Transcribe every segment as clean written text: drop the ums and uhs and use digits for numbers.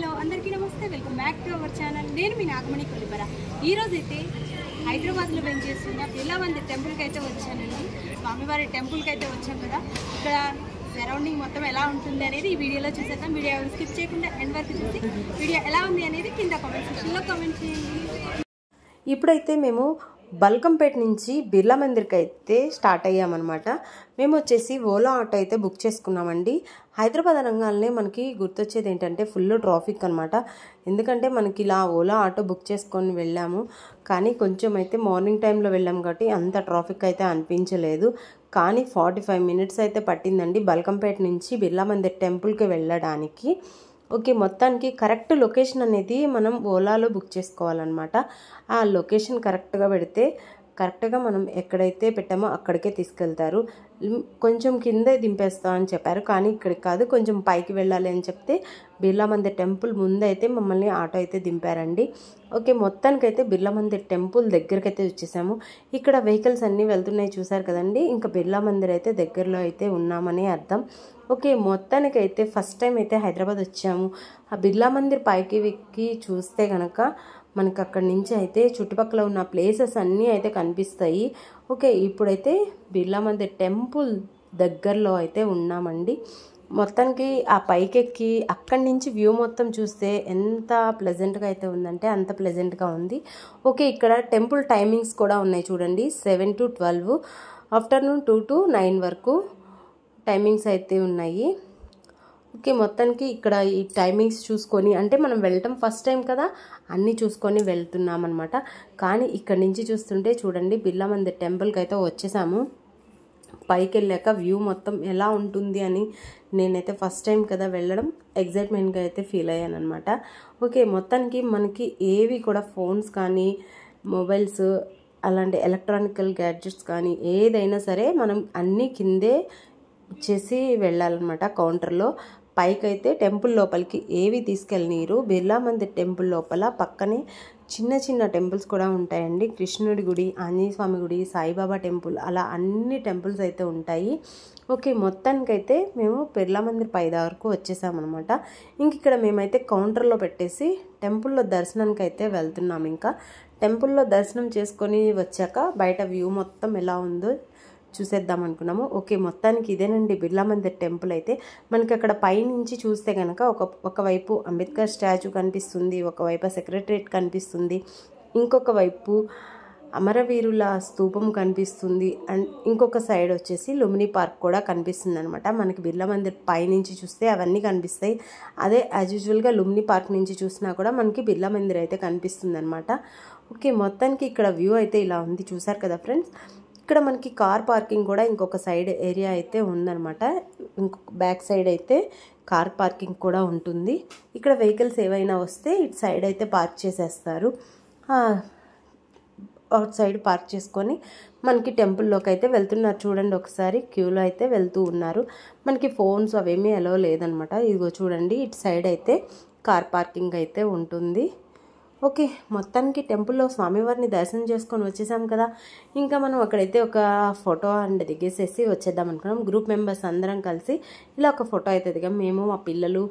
Hello అందరికీ నమస్తే, welcome back to our channel. నేను మీ నాగమణి కొలిపర. ఈరోజు అయితే హైదరాబాద్లో చేస్తున్న బిర్లా మందిర్ టెంపుల్కి అయితే వచ్చానండి. స్వామివారి టెంపుల్కి అయితే వచ్చాం కదా. ఇక్కడ సరౌండింగ్ మొత్తం ఎలా ఉంటుంది అనేది ఈ వీడియోలో చూసేద్దాం. వీడియో స్కిప్ చేయకుండా ఎండ్ వరకు చూసి వీడియో ఎలా ఉంది అనేది కింద కామెంట్ సెక్షన్లో కామెంట్ చేయండి. ఇప్పుడైతే మేము బల్కంపేట నుంచి బిర్లా మందిర్కి అయితే స్టార్ట్ అయ్యామన్నమాట. మేము వచ్చేసి ఓలా ఆటో అయితే బుక్ చేసుకున్నామండి. హైదరాబాద్ అనగానే మనకి గుర్తొచ్చేది ఏంటంటే ఫుల్ ట్రాఫిక్ అనమాట. ఎందుకంటే మనకి ఇలా ఓలా ఆటో బుక్ చేసుకొని వెళ్ళాము, కానీ కొంచెం అయితే మార్నింగ్ టైంలో వెళ్ళాము కాబట్టి అంత ట్రాఫిక్ అయితే అనిపించలేదు. కానీ 45 మినిట్స్ అయితే పట్టిందండి బల్కంపేట నుంచి బిర్లా మందిర్ టెంపుల్కి వెళ్ళడానికి. ఓకే, మొత్తానికి కరెక్ట్ లొకేషన్ అనేది మనం ఓలాలో బుక్ చేసుకోవాలన్నమాట. ఆ లొకేషన్ కరెక్ట్గా పెడితే కరెక్ట్గా మనం ఎక్కడైతే పెట్టామో అక్కడికే తీసుకెళ్తారు. కొంచెం కిందే దింపేస్తా అని చెప్పారు, కానీ ఇక్కడికి కాదు, కొంచెం పైకి వెళ్ళాలి అని చెప్తే బిర్లా మందిర్ టెంపుల్ ముందైతే మమ్మల్ని ఆటో అయితే దింపారండి. ఓకే, మొత్తానికైతే బిర్లా మందిర్ టెంపుల్ దగ్గరకైతే వచ్చేసాము. ఇక్కడ వెహికల్స్ అన్నీ వెళ్తున్నాయి చూసారు కదండి. ఇంకా బిర్లా మందిర్ అయితే దగ్గరలో అయితే ఉన్నామని అర్థం. ఓకే, మొత్తానికైతే ఫస్ట్ టైం అయితే హైదరాబాద్ వచ్చాము. ఆ బిర్లా మందిర్ పైకి ఎక్కి చూస్తే కనుక మనకు అక్కడి నుంచి అయితే చుట్టుపక్కల ఉన్న ప్లేసెస్ అన్నీ అయితే కనిపిస్తాయి. ఓకే, ఇప్పుడైతే బిర్లా మందిర్ టెంపుల్ దగ్గరలో అయితే ఉన్నామండి. మొత్తానికి ఆ పైకెక్కి అక్కడి నుంచి వ్యూ మొత్తం చూస్తే ఎంత ప్లెజెంట్గా అయితే ఉందంటే అంత ప్లెజెంట్గా ఉంది. ఓకే, ఇక్కడ టెంపుల్ టైమింగ్స్ కూడా ఉన్నాయి చూడండి. 7 to 12, ఆఫ్టర్నూన్ 2 to 9 వరకు టైమింగ్స్ అయితే ఉన్నాయి. ఓకే, మొత్తానికి ఇక్కడ ఈ టైమింగ్స్ చూసుకొని, అంటే మనం వెళ్ళటం ఫస్ట్ టైం కదా, అన్నీ చూసుకొని వెళ్తున్నాం అనమాట. కానీ ఇక్కడ నుంచి చూస్తుంటే చూడండి బిర్లా మందిర్ టెంపుల్కి అయితే వచ్చేసాము. పైకి వెళ్ళాక వ్యూ మొత్తం ఎలా ఉంటుంది అని నేనైతే ఫస్ట్ టైం కదా వెళ్ళడం, ఎగ్జైట్మెంట్గా అయితే ఫీల్ అయ్యాను అనమాట. ఓకే, మొత్తానికి మనకి ఏవి కూడా ఫోన్స్ కానీ మొబైల్స్ అలాంటి ఎలక్ట్రానికల్ గ్యాడ్జెట్స్ కానీ ఏదైనా సరే మనం అన్నీ కిందే ఇచ్చేసి వెళ్ళాలన్నమాట కౌంటర్లో. పైకైతే టెంపుల్ లోపలికి ఏవి తీసుకెళ్ళనీరు. బిర్లా మందిర్ టెంపుల్ లోపల పక్కనే చిన్న చిన్న టెంపుల్స్ కూడా ఉంటాయండి. కృష్ణుడి గుడి, ఆంజనేయ స్వామి గుడి, సాయిబాబా టెంపుల్, అలా అన్ని టెంపుల్స్ అయితే ఉంటాయి. ఓకే, మొత్తానికైతే మేము బిర్లా మందిర్ పై వరకు వచ్చేసామన్నమాట. ఇంక ఇక్కడ మేమైతే కౌంటర్లో పెట్టేసి టెంపుల్లో దర్శనానికి అయితే వెళ్తున్నాం. ఇంకా టెంపుల్లో దర్శనం చేసుకొని వచ్చాక బయట వ్యూ మొత్తం ఎలా ఉందో చూసేద్దాం అనుకున్నాము. ఓకే, మొత్తానికి ఇదేనండి బిర్లా మందిర్ టెంపుల్ అయితే. మనకి అక్కడ పైనుంచి చూస్తే కనుక ఒకవైపు అంబేద్కర్ స్టాచ్యూ కనిపిస్తుంది, ఒకవైపు సెక్రటరియట్ కనిపిస్తుంది, ఇంకొక వైపు అమరవీరుల స్తూపం కనిపిస్తుంది, అండ్ ఇంకొక సైడ్ వచ్చేసి లుంబిని పార్క్ కూడా కనిపిస్తుంది అనమాట. మనకి బిర్లా మందిర్ పైనుంచి చూస్తే అవన్నీ కనిపిస్తాయి. అదే యాజ్ యూజువల్గా లుంబిని పార్క్ నుంచి చూసినా కూడా మనకి బిర్లా మందిర్ అయితే కనిపిస్తుంది అనమాట. ఓకే, మొత్తానికి ఇక్కడ వ్యూ అయితే ఇలా ఉంది చూసారు కదా ఫ్రెండ్స్. ఇక్కడ మనకి కార్ పార్కింగ్ కూడా ఇంకొక సైడ్ ఏరియా అయితే ఉందన్నమాట. ఇంకొక బ్యాక్ సైడ్ అయితే కార్ పార్కింగ్ కూడా ఉంటుంది. ఇక్కడ వెహికల్స్ ఏవైనా వస్తే ఇటు సైడ్ అయితే పార్క్ చేసేస్తారు. అవుట్ సైడ్ పార్క్ చేసుకొని మనకి టెంపుల్లోకి అయితే వెళ్తున్నారు చూడండి. ఒకసారి క్యూలో అయితే వెళ్తూ ఉన్నారు. మనకి ఫోన్స్ అవేమీ అలో లేదనమాట. ఇదిగో చూడండి, ఇటు సైడ్ అయితే కార్ పార్కింగ్ అయితే ఉంటుంది. ఓకే, మొత్తానికి టెంపుల్లో స్వామివారిని దర్శనం చేసుకొని వచ్చేసాం కదా. ఇంకా మనం అక్కడైతే ఒక ఫోటో అండ్ దిగేసేసి వచ్చేద్దాం అనుకున్నాం. గ్రూప్ మెంబర్స్ అందరం కలిసి ఇలా ఒక ఫోటో అయితే దిగాం. మేము, మా పిల్లలు,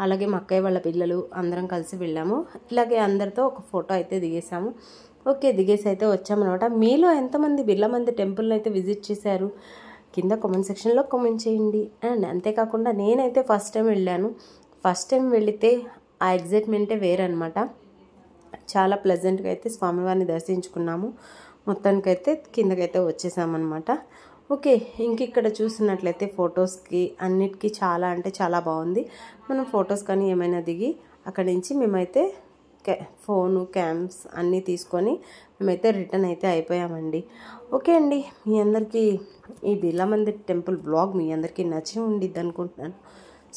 అలాగే మా అక్కయ్య వాళ్ళ పిల్లలు అందరం కలిసి వెళ్ళాము. ఇలాగే అందరితో ఒక ఫోటో అయితే దిగేసాము. ఓకే, దిగేసి అయితే వచ్చామన్నమాట. మీలో ఎంతమంది బిర్లా మందిర్ టెంపుల్ని అయితే విజిట్ చేశారు కింద కామెంట్ సెక్షన్లో కామెంట్ చేయండి. అండ్ అంతేకాకుండా నేనైతే ఫస్ట్ టైం వెళ్ళాను. ఫస్ట్ టైం వెళితే ఆ ఎగ్జైట్మెంటే వేరనమాట. చాలా ప్లెజెంట్గా అయితే స్వామివారిని దర్శించుకున్నాము. మొత్తానికైతే కిందకైతే వచ్చేసామన్నమాట. ఓకే, ఇంక ఇక్కడ చూసినట్లయితే ఫొటోస్కి అన్నిటికీ చాలా అంటే చాలా బాగుంది. మనం ఫొటోస్ కానీ ఏమైనా దిగి అక్కడి నుంచి మేమైతే ఫోను, క్యామ్స్ అన్నీ తీసుకొని మేమైతే రిటర్న్ అయితే అయిపోయామండి. ఓకే అండి, మీ అందరికీ ఈ బిర్లా మందిర్ టెంపుల్ బ్లాగ్ మీ అందరికీ నచ్చి ఉండిద్ది అనుకుంటున్నాను.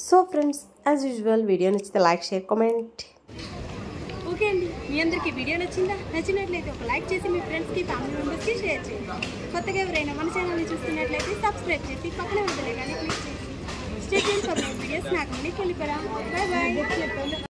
So friends, as usual video నచ్చితే లైక్, షేర్, కామెంట్. ఓకే అండి, మీ అందరికీ వీడియో నచ్చినట్లయితే ఒక లైక్ చేసి మీ ఫ్రెండ్స్కి, ఫ్యామిలీ మెంబర్స్కి షేర్ చేయండి. కొత్తగా ఎవరైనా మన ఛానల్ని చూస్తున్నట్లయితే సబ్స్క్రైబ్ చేసి పక్కన ఉంటే కానీ క్లిక్ చేసి stay tuned for more videos. Nagamani Kolipara. Bye bye.